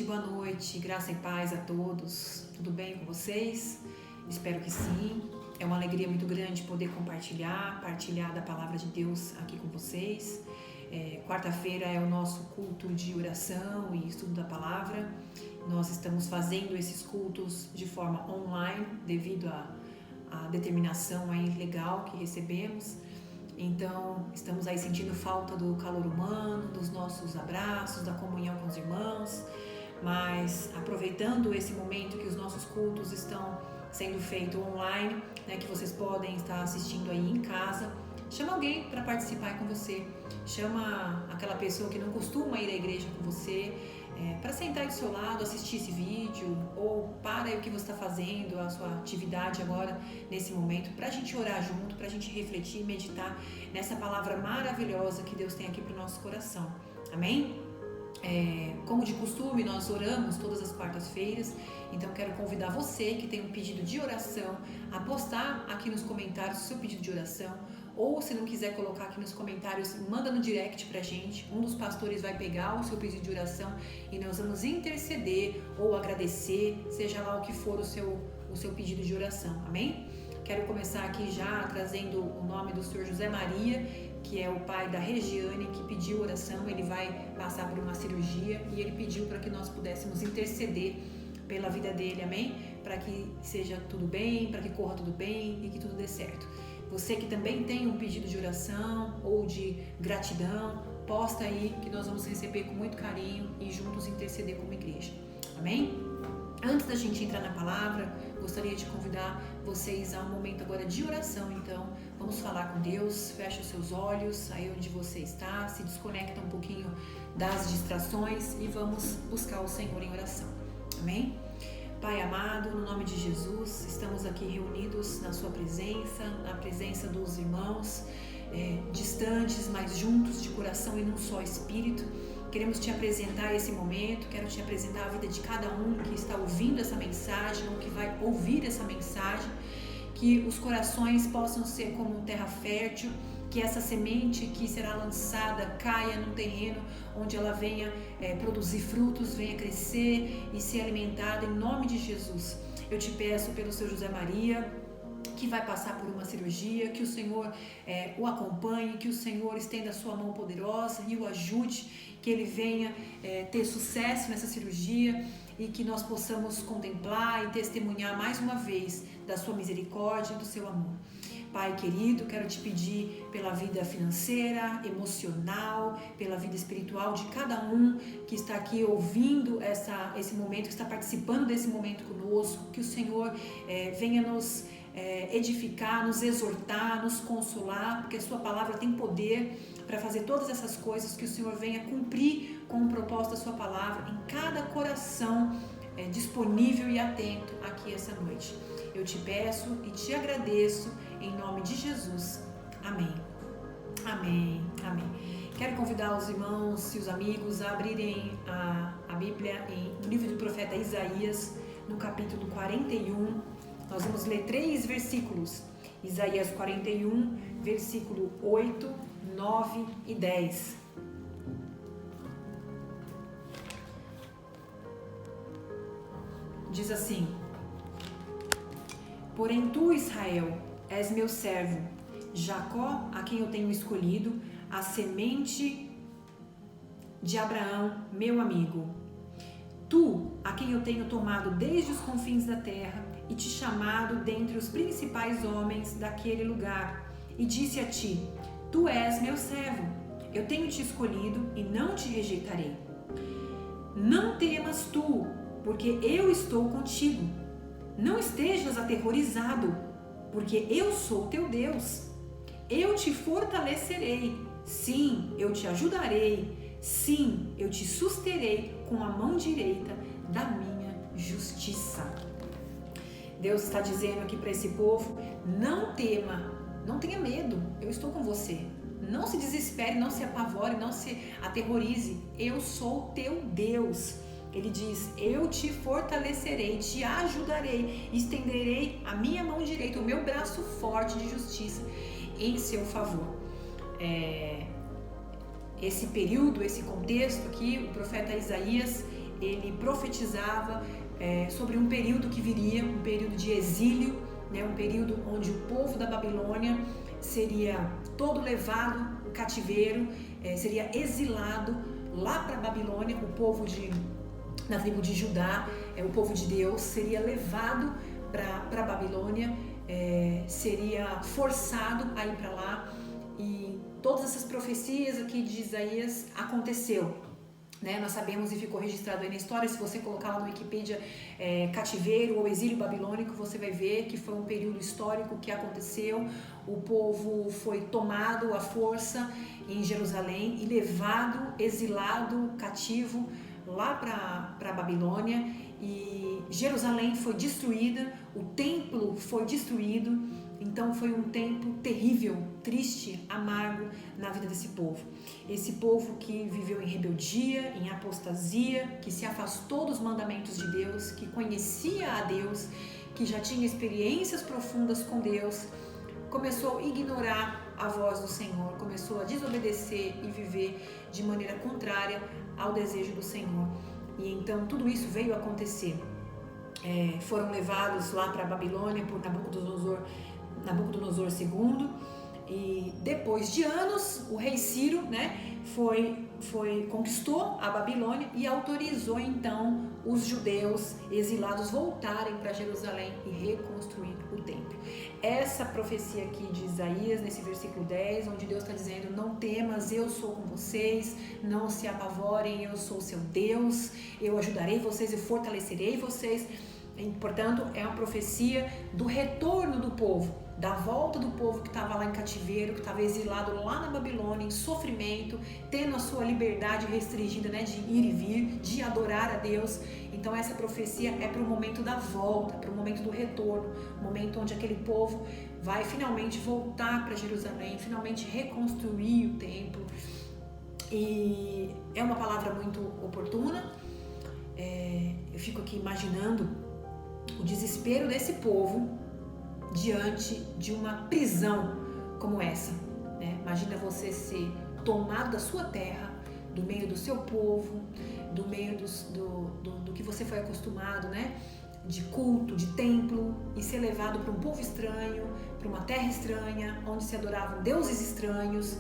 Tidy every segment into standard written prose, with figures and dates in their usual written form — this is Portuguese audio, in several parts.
boa noite, graça e paz a todos. Tudo bem com vocês? Espero que sim. É uma alegria muito grande poder partilhar da palavra de Deus aqui com vocês. Quarta-feira é o nosso culto de oração e estudo da palavra. Nós estamos fazendo esses cultos de forma online devido à determinação aí legal que recebemos. Então, estamos aí sentindo falta do calor humano, dos nossos abraços, da comunhão com os irmãos, mas aproveitando esse momento que os nossos cultos estão sendo feitos online, né, que vocês podem estar assistindo aí em casa, chama alguém para participar com você, chama aquela pessoa que não costuma ir à igreja com você, para sentar do seu lado, assistir esse vídeo, ou para aí o que você está fazendo, a sua atividade agora, nesse momento, para a gente orar junto, para a gente refletir e meditar nessa palavra maravilhosa que Deus tem aqui para o nosso coração. Amém? Como de costume, nós oramos todas as quartas-feiras, então quero convidar você que tem um pedido de oração a postar aqui nos comentários o seu pedido de oração, ou se não quiser colocar aqui nos comentários, manda no direct pra gente, um dos pastores vai pegar o seu pedido de oração e nós vamos interceder ou agradecer, seja lá o que for o seu pedido de oração, amém? Quero começar aqui já trazendo o nome do Senhor José Maria, que é o pai da Regiane, que pediu oração. Ele vai passar por uma cirurgia e ele pediu para que nós pudéssemos interceder pela vida dele, amém? Para que seja tudo bem, para que corra tudo bem e que tudo dê certo. Você que também tem um pedido de oração ou de gratidão, posta aí que nós vamos receber com muito carinho e juntos interceder como igreja, amém? Antes da gente entrar na palavra, gostaria de convidar vocês a um momento agora de oração. Então, vamos falar com Deus, fecha os seus olhos aí onde você está, se desconecta um pouquinho das distrações e vamos buscar o Senhor em oração, amém? Pai amado, no nome de Jesus, estamos aqui reunidos na sua presença, na presença dos irmãos, distantes, mas juntos de coração e num só espírito. Queremos te apresentar esse momento, quero te apresentar a vida de cada um que está ouvindo essa mensagem ou que vai ouvir essa mensagem, que os corações possam ser como terra fértil, que essa semente que será lançada caia num terreno onde ela venha produzir frutos, venha crescer e ser alimentada em nome de Jesus. Eu te peço pelo seu José Maria, que vai passar por uma cirurgia, que o Senhor o acompanhe, que o Senhor estenda a sua mão poderosa e o ajude, que ele venha ter sucesso nessa cirurgia e que nós possamos contemplar e testemunhar mais uma vez da sua misericórdia e do seu amor. Pai querido, quero te pedir pela vida financeira, emocional, pela vida espiritual de cada um que está aqui ouvindo esse momento, que está participando desse momento conosco, que o Senhor venha nos edificar, nos exortar, nos consolar, porque a sua palavra tem poder para fazer todas essas coisas, que o Senhor venha cumprir com o propósito da sua palavra em cada coração disponível e atento aqui essa noite. Eu te peço e te agradeço em nome de Jesus. Amém. Amém. Amém. Quero convidar os irmãos e os amigos a abrirem a Bíblia no livro do profeta Isaías, no capítulo 41. Nós vamos ler 3 versículos. Isaías 41, versículo 8, 9 e 10. Diz assim: Porém tu, Israel, és meu servo, Jacó, a quem eu tenho escolhido, a semente de Abraão, meu amigo. Tu, a quem eu tenho tomado desde os confins da terra e te chamado dentre os principais homens daquele lugar, e disse a ti: Tu és meu servo, eu tenho te escolhido e não te rejeitarei. Não temas tu, porque eu estou contigo. Não estejas aterrorizado, porque eu sou teu Deus. Eu te fortalecerei, sim, eu te ajudarei, sim, eu te susterei com a mão direita da minha justiça. Deus está dizendo aqui para esse povo: não tema, não tenha medo, eu estou com você. Não se desespere, não se apavore, não se aterrorize. Eu sou teu Deus. Ele diz: eu te fortalecerei, te ajudarei, estenderei a minha mão direita, o meu braço forte de justiça em seu favor. Esse período, esse contexto aqui, o profeta Isaías, ele profetizava sobre um período que viria, um período de exílio, né, um período onde o povo da Babilônia seria todo levado o cativeiro, seria exilado lá para a Babilônia. O povo na tribo de Judá, o povo de Deus, seria levado para a Babilônia, seria forçado a ir para lá, e todas essas profecias aqui de Isaías aconteceu, né? Nós sabemos, e ficou registrado aí na história, se você colocar lá no Wikipedia cativeiro ou exílio babilônico, você vai ver que foi um período histórico que aconteceu. O povo foi tomado à força em Jerusalém e levado, exilado, cativo lá para a Babilônia, e Jerusalém foi destruída, o templo foi destruído. Então foi um tempo terrível, triste, amargo na vida desse povo. Esse povo que viveu em rebeldia, em apostasia, que se afastou dos mandamentos de Deus, que conhecia a Deus, que já tinha experiências profundas com Deus, começou a ignorar a voz do Senhor, começou a desobedecer e viver de maneira contrária ao desejo do Senhor. E então tudo isso veio a acontecer. Foram levados lá para a Babilônia por Nabucodonosor II, e depois de anos o rei Ciro, né, conquistou a Babilônia e autorizou então os judeus exilados voltarem para Jerusalém e reconstruir o templo. Essa profecia aqui de Isaías, nesse versículo 10, onde Deus está dizendo: não temas, eu sou com vocês, não se apavorem, eu sou seu Deus, eu ajudarei vocês e fortalecerei vocês. Portanto, é uma profecia do retorno do povo, da volta do povo que estava lá em cativeiro, que estava exilado lá na Babilônia, em sofrimento, tendo a sua liberdade restringida, né, de ir e vir, de adorar a Deus. Então essa profecia é para o momento da volta, para o momento do retorno, o momento onde aquele povo vai finalmente voltar para Jerusalém, finalmente reconstruir o templo. E é uma palavra muito oportuna. Eu fico aqui imaginando o desespero desse povo diante de uma prisão como essa, né? Imagina você ser tomado da sua terra, do meio do seu povo, do meio do que você foi acostumado, né? De culto, de templo, e ser levado para um povo estranho, para uma terra estranha, onde se adoravam deuses estranhos,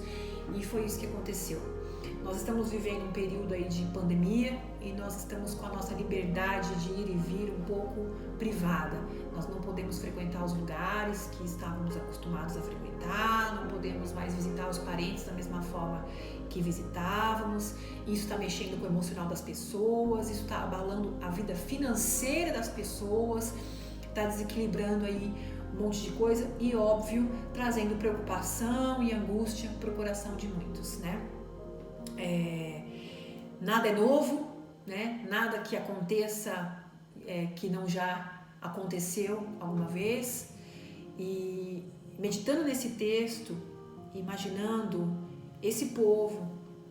e foi isso que aconteceu. Nós estamos vivendo um período aí de pandemia e nós estamos com a nossa liberdade de ir e vir um pouco privada. Nós não podemos frequentar os lugares que estávamos acostumados a frequentar, não podemos mais visitar os parentes da mesma forma que visitávamos. Isso está mexendo com o emocional das pessoas, isso está abalando a vida financeira das pessoas, está desequilibrando aí um monte de coisa e, óbvio, trazendo preocupação e angústia para o coração de muitos, né? Nada é novo, né? Nada que aconteça que não já aconteceu alguma vez. E meditando nesse texto, imaginando esse povo,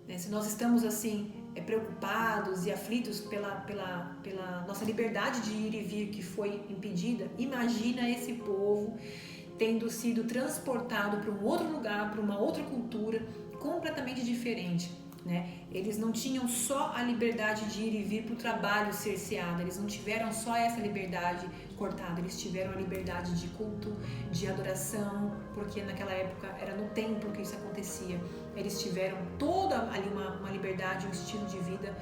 né? Se nós estamos assim preocupados e aflitos pela nossa liberdade de ir e vir que foi impedida, imagina esse povo tendo sido transportado para um outro lugar, para uma outra cultura completamente diferente, né? Eles não tinham só a liberdade de ir e vir para o trabalho cerceado, eles não tiveram só essa liberdade cortada, eles tiveram a liberdade de culto, de adoração, porque naquela época era no templo que isso acontecia. Eles tiveram toda ali uma liberdade, um estilo de vida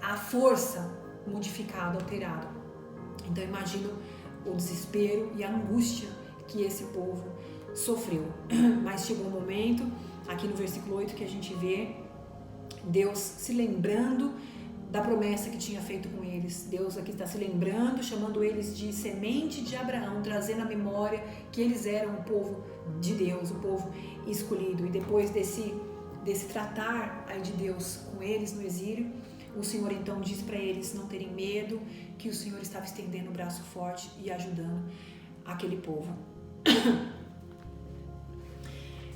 à força, modificado, alterado. Então imagino o desespero e a angústia que esse povo sofreu. Mas chegou um momento, aqui no versículo 8, que a gente vê Deus se lembrando da promessa que tinha feito com eles. Deus aqui está se lembrando, chamando eles de semente de Abraão, trazendo à memória que eles eram o povo de Deus, o povo escolhido. E depois desse tratar de Deus com eles no exílio, o Senhor então diz para eles não terem medo, que o Senhor estava estendendo o braço forte e ajudando aquele povo.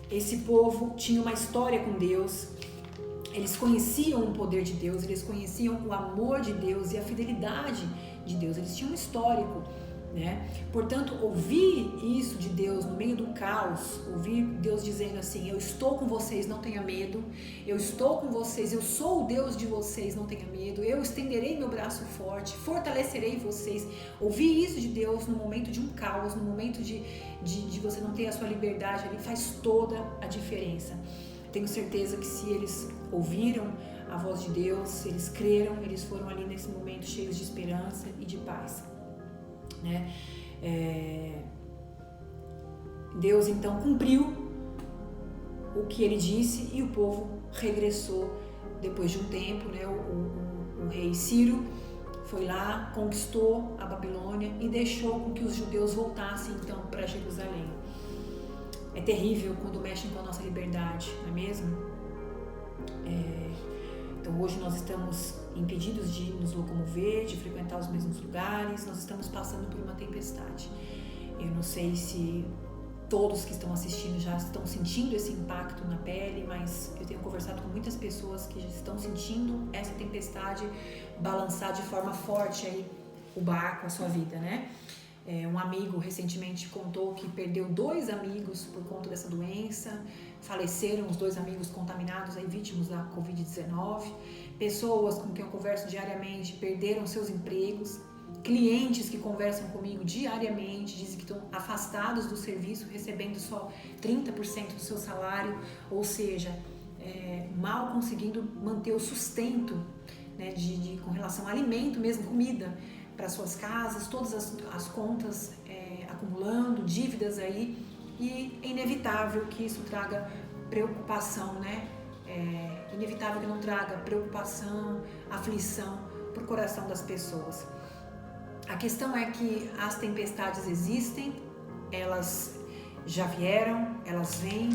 Esse povo tinha uma história com Deus. Eles conheciam o poder de Deus, eles conheciam o amor de Deus e a fidelidade de Deus. Eles tinham um histórico né? Portanto, ouvir isso de Deus no meio do caos, ouvir Deus dizendo assim: eu estou com vocês, não tenha medo, eu estou com vocês, eu sou o Deus de vocês, não tenha medo, eu estenderei meu braço forte, fortalecerei vocês. Ouvir isso de Deus no momento de um caos, no momento de você não ter a sua liberdade ali, faz toda a diferença. Tenho certeza que se eles ouviram a voz de Deus, se eles creram, eles foram ali nesse momento cheios de esperança e de paz, né? Deus então cumpriu o que ele disse e o povo regressou depois de um tempo, né? O rei Ciro foi lá, conquistou a Babilônia e deixou com que os judeus voltassem então para Jerusalém. É terrível quando mexem com a nossa liberdade, não é mesmo? Então hoje nós estamos impedidos de nos locomover, de frequentar os mesmos lugares, nós estamos passando por uma tempestade. Eu não sei se todos que estão assistindo já estão sentindo esse impacto na pele, mas eu tenho conversado com muitas pessoas que já estão sentindo essa tempestade balançar de forma forte aí o barco, a sua vida, né? Um amigo recentemente contou que perdeu 2 amigos por conta dessa doença, faleceram os 2 amigos contaminados, aí, vítimas da Covid-19. Pessoas com quem eu converso diariamente perderam seus empregos, clientes que conversam comigo diariamente dizem que estão afastados do serviço, recebendo só 30% do seu salário, ou seja, mal conseguindo manter o sustento, né, com relação a alimento mesmo, comida para suas casas, todas as contas acumulando, dívidas aí, e é inevitável que isso traga preocupação, né? É inevitável que não traga preocupação, aflição para o coração das pessoas. A questão é que as tempestades existem, elas já vieram, elas vêm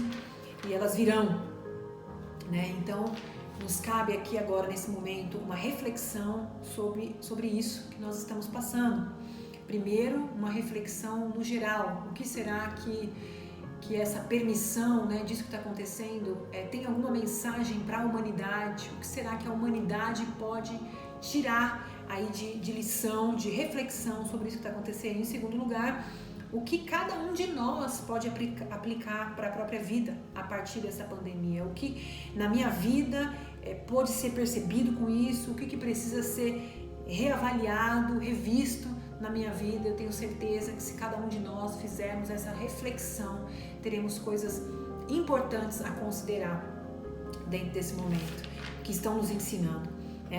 e elas virão, né? Então, nos cabe aqui agora, nesse momento, uma reflexão sobre isso que nós estamos passando. Primeiro, uma reflexão no geral. O que será que essa permissão, né, disso que está acontecendo tem alguma mensagem para a humanidade? O que será que a humanidade pode tirar aí de lição, de reflexão sobre isso que está acontecendo? Em segundo lugar, o que cada um de nós pode aplicar para a própria vida a partir dessa pandemia? O que na minha vida pode ser percebido com isso? O que precisa ser reavaliado, revisto na minha vida? Eu tenho certeza que se cada um de nós fizermos essa reflexão, teremos coisas importantes a considerar dentro desse momento, que estão nos ensinando.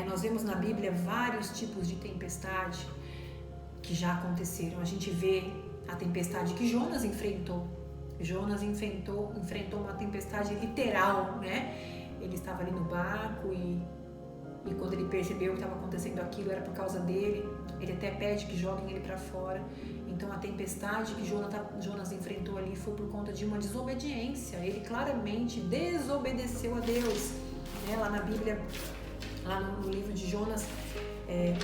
Nós vemos na Bíblia vários tipos de tempestade que já aconteceram. A gente vê a tempestade que Jonas enfrentou. Jonas enfrentou uma tempestade literal, né? Ele estava ali no barco e quando ele percebeu que estava acontecendo aquilo, era por causa dele. Ele até pede que joguem ele para fora. Então a tempestade que Jonas enfrentou ali foi por conta de uma desobediência. Ele claramente desobedeceu a Deus. Lá na Bíblia, lá no livro de Jonas,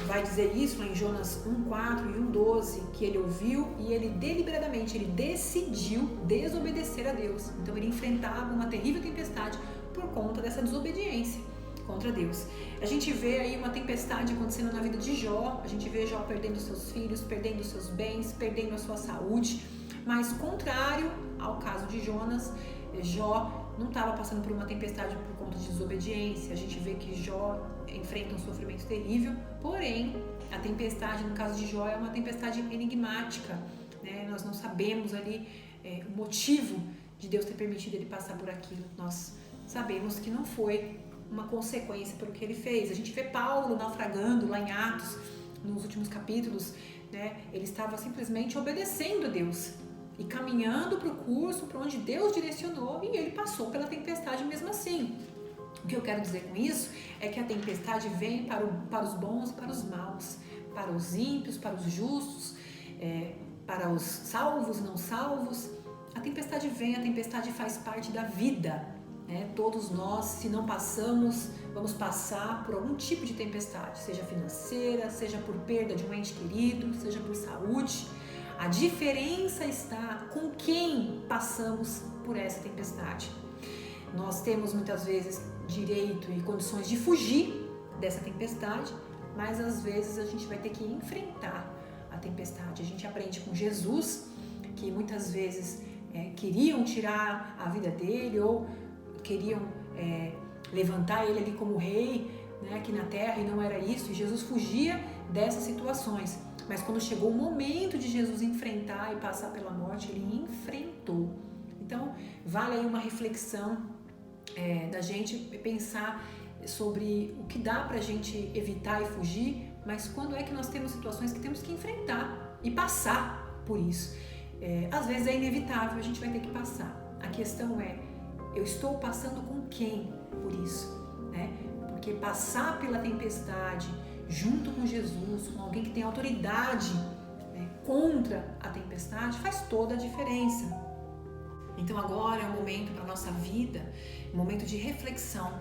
vai dizer isso, lá em Jonas 1:4 e 1:12, que ele ouviu e ele deliberadamente, ele decidiu desobedecer a Deus. Então ele enfrentava uma terrível tempestade por conta dessa desobediência contra Deus. A gente vê aí uma tempestade acontecendo na vida de Jó. A gente vê Jó perdendo seus filhos, perdendo seus bens, perdendo a sua saúde. Mas contrário ao caso de Jonas, Jó não estava passando por uma tempestade por conta de desobediência. A gente vê que Jó enfrenta um sofrimento terrível, porém a tempestade no caso de Jó é uma tempestade enigmática, né? Nós não sabemos ali o motivo de Deus ter permitido ele passar por aquilo. Nós sabemos que não foi uma consequência pelo que ele fez. A gente vê Paulo naufragando lá em Atos, nos últimos capítulos, né? Ele estava simplesmente obedecendo a Deus e caminhando para o curso, para onde Deus direcionou, e ele passou pela tempestade mesmo assim. O que eu quero dizer com isso é que a tempestade vem para os bons e para os maus, para os ímpios, para os justos, para os salvos e não salvos. A tempestade vem, a tempestade faz parte da vida, né? Todos nós, se não passamos, vamos passar por algum tipo de tempestade, seja financeira, seja por perda de um ente querido, seja por saúde. A diferença está com quem passamos por essa tempestade. Nós temos muitas vezes direito e condições de fugir dessa tempestade, mas às vezes a gente vai ter que enfrentar a tempestade. A gente aprende com Jesus, que muitas vezes queriam tirar a vida dele ou queriam levantar ele ali como rei, né, aqui na terra, e não era isso, e Jesus fugia dessas situações. Mas quando chegou o momento de Jesus enfrentar e passar pela morte, ele enfrentou. Então, vale aí uma reflexão da gente pensar sobre o que dá pra gente evitar e fugir, mas quando é que nós temos situações que temos que enfrentar e passar por isso. Às vezes é inevitável, a gente vai ter que passar. A questão é, eu estou passando com quem por isso, né? Porque passar pela tempestade junto com Jesus, com alguém que tem autoridade, né, contra a tempestade, faz toda a diferença. Então agora é um momento para a nossa vida, um momento de reflexão,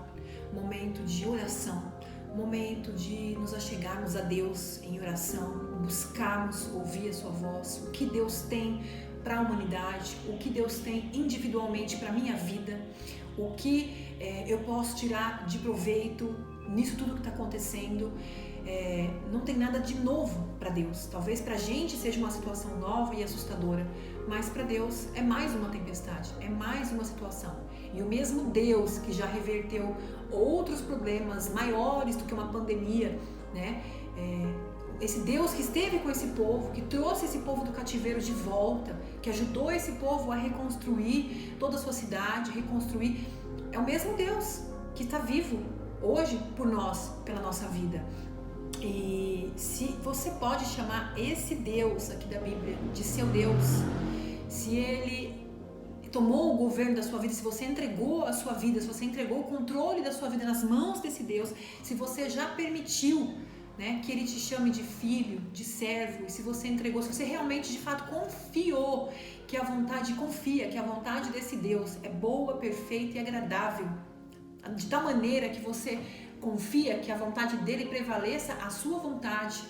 um momento de oração, um momento de nos achegarmos a Deus em oração, buscarmos ouvir a sua voz, o que Deus tem para a humanidade, o que Deus tem individualmente para a minha vida, o que eu posso tirar de proveito nisso tudo que está acontecendo. Não tem nada de novo para Deus. Talvez para a gente seja uma situação nova e assustadora, mas para Deus é mais uma tempestade, é mais uma situação. E o mesmo Deus que já reverteu outros problemas maiores do que uma pandemia, né? Esse Deus que esteve com esse povo, que trouxe esse povo do cativeiro de volta, que ajudou esse povo a reconstruir toda a sua cidade, reconstruir, é o mesmo Deus que está vivo hoje por nós, pela nossa vida. E se você pode chamar esse Deus aqui da Bíblia de seu Deus, se ele tomou o governo da sua vida, se você entregou a sua vida, se você entregou o controle da sua vida nas mãos desse Deus, se você já permitiu, né, que ele te chame de filho, de servo, e se você entregou, se você realmente de fato confiou, que a vontade desse Deus é boa, perfeita e agradável, de tal maneira que você confia que a vontade dele prevaleça a sua vontade.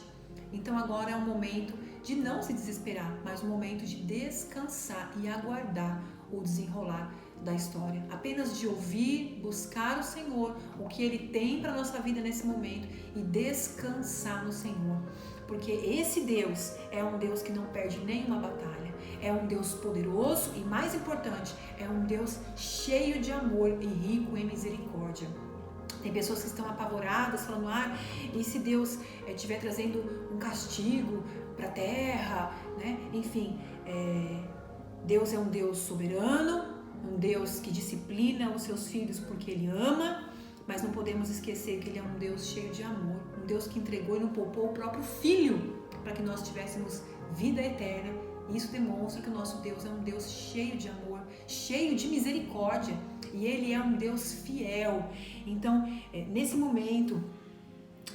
Então agora é um momento de não se desesperar, mas um momento de descansar e aguardar o desenrolar da história. Apenas de ouvir, buscar o Senhor, o que Ele tem para a nossa vida nesse momento e descansar no Senhor. Porque esse Deus é um Deus que não perde nenhuma batalha. É um Deus poderoso e, mais importante, é um Deus cheio de amor e rico em misericórdia. Tem pessoas que estão apavoradas, falando, e se Deus estiver trazendo um castigo para a terra, né? Enfim, Deus é um Deus soberano, um Deus que disciplina os seus filhos porque Ele ama, mas não podemos esquecer que Ele é um Deus cheio de amor, um Deus que entregou e não poupou o próprio Filho para que nós tivéssemos vida eterna. Isso demonstra que o nosso Deus é um Deus cheio de amor, cheio de misericórdia, e Ele é um Deus fiel. Então, nesse momento,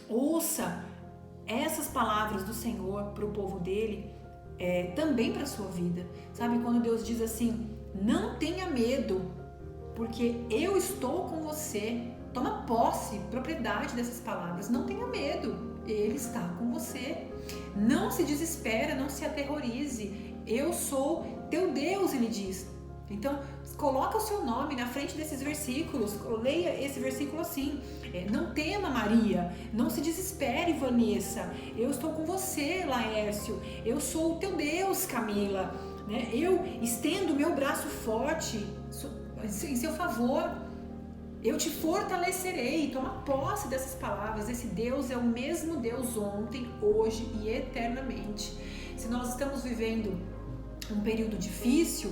ouça essas palavras do Senhor para o povo dele, também para a sua vida. Sabe, quando Deus diz assim, não tenha medo, porque eu estou com você. Toma posse, propriedade dessas palavras. Não tenha medo, Ele está com você. Não se desespera, não se aterrorize. Eu sou teu Deus, Ele diz. Então, coloca o seu nome na frente desses versículos. Leia esse versículo assim. Não tema, Maria. Não se desespere, Vanessa. Eu estou com você, Laércio. Eu sou o teu Deus, Camila. Né? Eu estendo o meu braço forte em seu favor. Eu te fortalecerei. Toma posse dessas palavras. Esse Deus é o mesmo Deus ontem, hoje e eternamente. Se nós estamos vivendo um período difícil,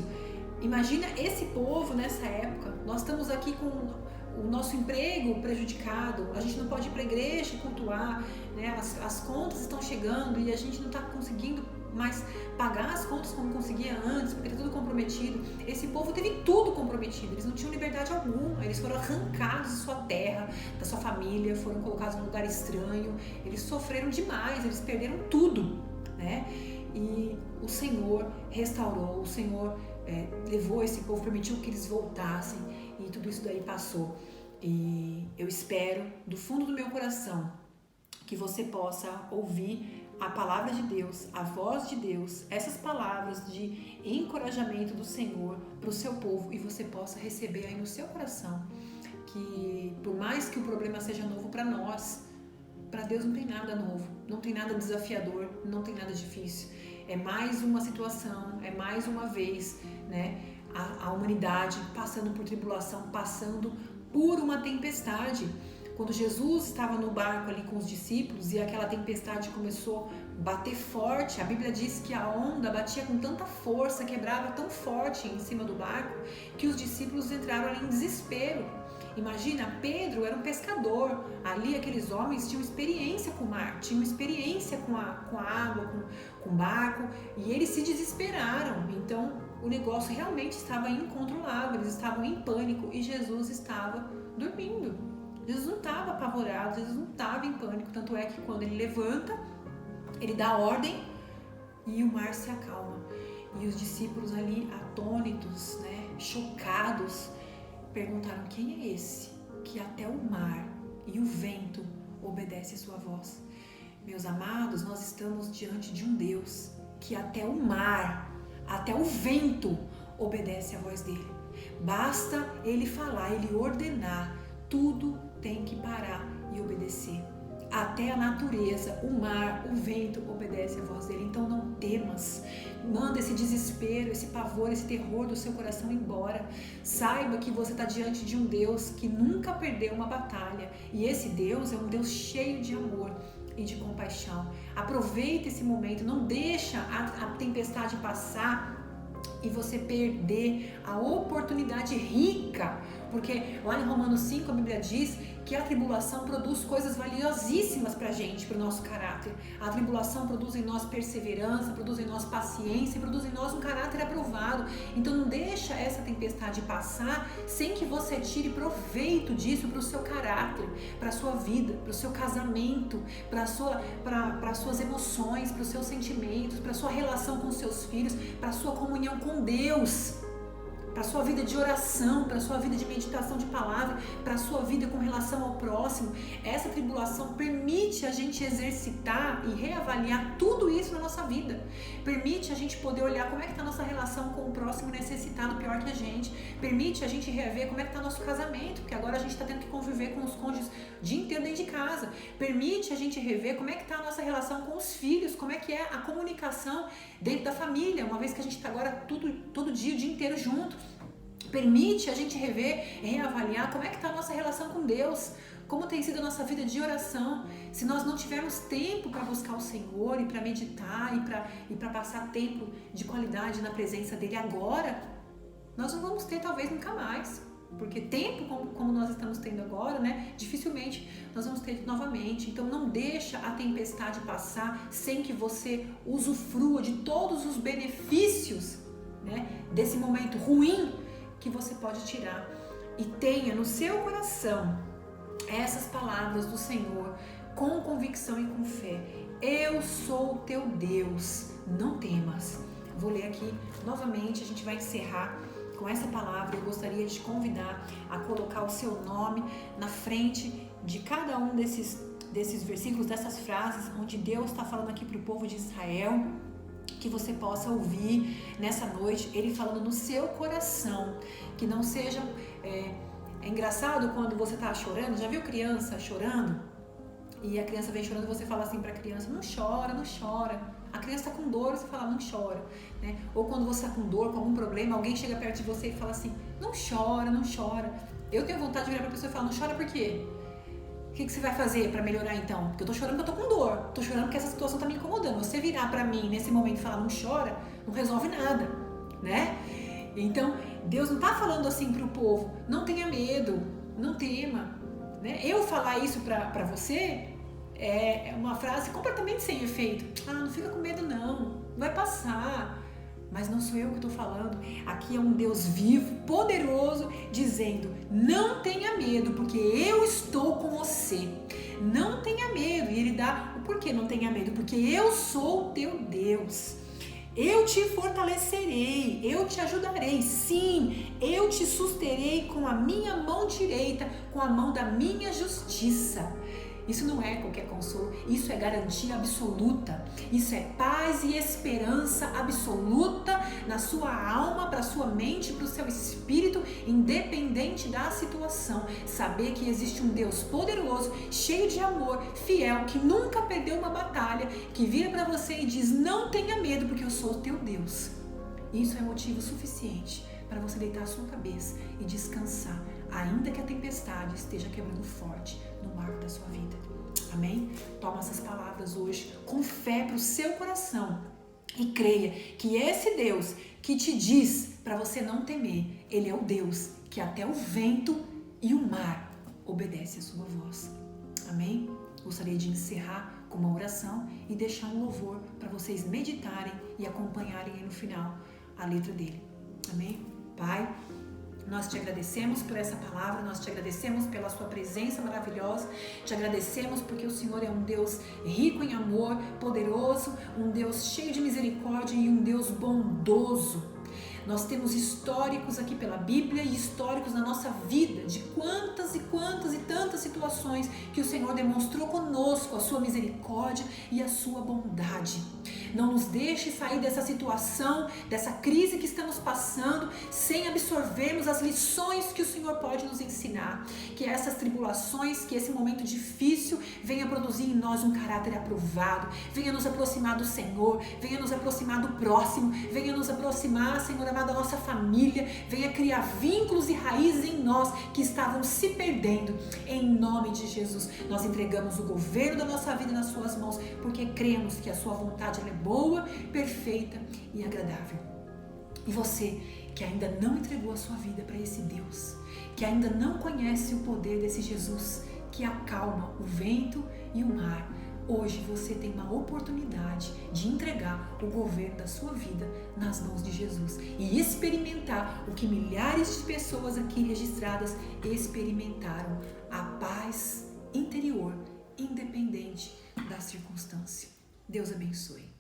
imagina esse povo nessa época. Nós estamos aqui com o nosso emprego prejudicado, a gente não pode ir para a igreja cultuar, né? As contas estão chegando e a gente não está conseguindo mais pagar as contas como conseguia antes, porque está tudo comprometido. Esse povo teve tudo comprometido, eles não tinham liberdade alguma, eles foram arrancados da sua terra, da sua família, foram colocados num lugar estranho, eles sofreram demais, eles perderam tudo, né? E o Senhor restaurou, o Senhor levou esse povo, permitiu que eles voltassem e tudo isso daí passou. E eu espero do fundo do meu coração que você possa ouvir a palavra de Deus, a voz de Deus, essas palavras de encorajamento do Senhor para o seu povo, e você possa receber aí no seu coração que, por mais que o problema seja novo para nós, Para Deus não tem nada novo, não tem nada desafiador, não tem nada difícil. É mais uma situação, é mais uma vez, né, a humanidade passando por tribulação, passando por uma tempestade. Quando Jesus estava no barco ali com os discípulos e aquela tempestade começou a bater forte, a Bíblia diz que a onda batia com tanta força, quebrava tão forte em cima do barco, que os discípulos entraram ali em desespero. Imagina, Pedro era um pescador, ali aqueles homens tinham experiência com o mar, tinham experiência com a água, com o barco, e eles se desesperaram. Então o negócio realmente estava incontrolável, eles estavam em pânico e Jesus estava dormindo. Jesus não estava apavorado, Jesus não estava em pânico, tanto é que quando ele levanta, ele dá ordem e o mar se acalma. E os discípulos ali atônitos, né, chocados, perguntaram: quem é esse que até o mar e o vento obedecem a sua voz? Meus amados, nós estamos diante de um Deus que até o mar, até o vento obedece a voz dele. Basta ele falar, ele ordenar, tudo tem que parar e obedecer. Até a natureza, o mar, o vento obedece a voz dele. Então não temas, manda esse desespero, esse pavor, esse terror do seu coração embora. Saiba que você está diante de um Deus que nunca perdeu uma batalha, e esse Deus é um Deus cheio de amor e de compaixão. Aproveita esse momento, não deixa a tempestade passar e você perder a oportunidade rica, porque lá em Romanos 5 a Bíblia diz que a tribulação produz coisas valiosíssimas pra gente, pro nosso caráter. A tribulação produz em nós perseverança, produz em nós paciência, produz em nós um caráter aprovado. Então não deixa essa tempestade passar sem que você tire proveito disso pro seu caráter, pra sua vida, pro seu casamento, para suas emoções, pros seus sentimentos, pra sua relação com seus filhos, pra sua comunhão com Deus, para a sua vida de oração, para a sua vida de meditação de palavra, para a sua vida com relação ao próximo. Essa tribulação permite a gente exercitar e reavaliar tudo isso na nossa vida. Permite a gente poder olhar como é que está a nossa relação com o próximo necessitado pior que a gente. Permite a gente rever como é que está nosso casamento, porque agora a gente está tendo que conviver com os cônjuges o dia inteiro dentro de casa. Permite a gente rever como é que está a nossa relação com os filhos, como é que é a comunicação dentro da família, uma vez que a gente está agora todo dia, o dia inteiro junto. Permite a gente rever e reavaliar como é que está a nossa relação com Deus, como tem sido a nossa vida de oração. Se nós não tivermos tempo para buscar o Senhor e para meditar e para passar tempo de qualidade na presença dEle agora, nós não vamos ter talvez nunca mais. Porque tempo como nós estamos tendo agora, né, dificilmente nós vamos ter novamente. Então não deixa a tempestade passar sem que você usufrua de todos os benefícios, né, desse momento ruim que você pode tirar. E tenha no seu coração essas palavras do Senhor com convicção e com fé: eu sou o teu Deus, não temas. Vou ler aqui novamente, a gente vai encerrar com essa palavra. Eu gostaria de te convidar a colocar o seu nome na frente de cada um desses versículos, dessas frases onde Deus está falando aqui para o povo de Israel, que você possa ouvir nessa noite Ele falando no seu coração, que não seja... É engraçado quando você está chorando, já viu criança chorando? E a criança vem chorando e você fala assim para a criança: não chora, não chora. A criança está com dor, você fala: não chora, né? Ou quando você está com dor, com algum problema, alguém chega perto de você e fala assim: não chora, não chora. Eu tenho vontade de virar para a pessoa e falar: não chora por quê? O que você vai fazer para melhorar então? Porque eu tô chorando porque eu tô com dor. Tô chorando porque essa situação tá me incomodando. Você virar para mim nesse momento e falar: não chora, não resolve nada, né? Então, Deus não tá falando assim pro povo: não tenha medo, não tema, né? Eu falar isso para você é uma frase completamente sem efeito. Ah, não fica com medo não, vai passar. Mas não sou eu que estou falando. Aqui é um Deus vivo, poderoso, dizendo: não tenha medo, porque eu estou com você. Não tenha medo. E Ele dá o porquê não tenha medo. Porque eu sou o teu Deus. Eu te fortalecerei, eu te ajudarei. Sim, eu te susterei com a minha mão direita, com a mão da minha justiça. Isso não é qualquer consolo, isso é garantia absoluta. Isso é paz e esperança absoluta na sua alma, para a sua mente, para o seu espírito, independente da situação. Saber que existe um Deus poderoso, cheio de amor, fiel, que nunca perdeu uma batalha, que vira para você e diz: não tenha medo, porque eu sou o teu Deus. Isso é motivo suficiente para você deitar a sua cabeça e descansar, ainda que a tempestade esteja quebrando forte no barco da sua vida. Amém? Toma essas palavras hoje com fé para o seu coração e creia que esse Deus que te diz para você não temer, Ele é o Deus que até o vento e o mar obedecem a sua voz. Amém? Gostaria de encerrar com uma oração e deixar um louvor para vocês meditarem e acompanharem aí no final a letra dele. Amém? Pai, nós te agradecemos por essa palavra, nós te agradecemos pela sua presença maravilhosa, te agradecemos porque o Senhor é um Deus rico em amor, poderoso, um Deus cheio de misericórdia e um Deus bondoso. Nós temos históricos aqui pela Bíblia e históricos na nossa vida de quantas e tantas situações que o Senhor demonstrou conosco a sua misericórdia e a sua bondade. Não nos deixe sair dessa situação, dessa crise que estamos passando, sem absorvermos as lições que o Senhor pode nos ensinar. Que essas tribulações, que esse momento difícil venha produzir em nós um caráter aprovado, venha nos aproximar do Senhor, venha nos aproximar do próximo, venha nos aproximar, Senhor amado, da nossa família, venha criar vínculos e raízes em nós que estavam se perdendo. Em nome de Jesus, nós entregamos o governo da nossa vida nas suas mãos, porque cremos que a sua vontade é boa, perfeita e agradável. E você que ainda não entregou a sua vida para esse Deus, que ainda não conhece o poder desse Jesus que acalma o vento e o mar, hoje você tem uma oportunidade de entregar o governo da sua vida nas mãos de Jesus e experimentar o que milhares de pessoas aqui registradas experimentaram: a paz interior, independente da circunstância. Deus abençoe.